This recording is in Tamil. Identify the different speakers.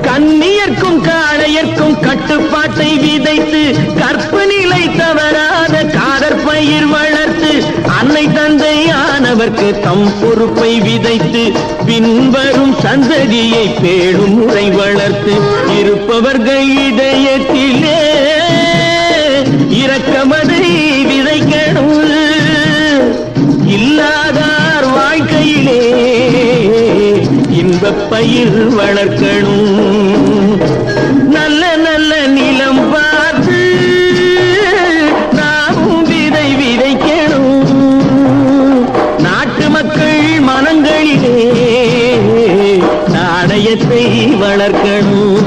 Speaker 1: கண்ணியர்க்கும் காளையர்க்கும் கட்டுப்பாட்டை விதைத்து கற்பு நிலை தவறாத காதற் பயிர் வளர்த்து அன்னை தந்தையானவர்க்கு தம் பொறுப்பை விதைத்து பின்வரும் சந்ததியை பேணும் முறை வளர்த்து இருப்பவர்கள் இதயத்திலே இரக்கமதை விதைக்கணும், இல்லாதார் வாழ்க்கையிலே இன்பப் பயிர் வளர்க்கணும். நல்ல நல்ல நிலம் பார்த்து நாமும் விதை விதைக்கணும். நாட்டு மக்கள் மனங்களிலே நாணயத்தை வளர்க்கணும்.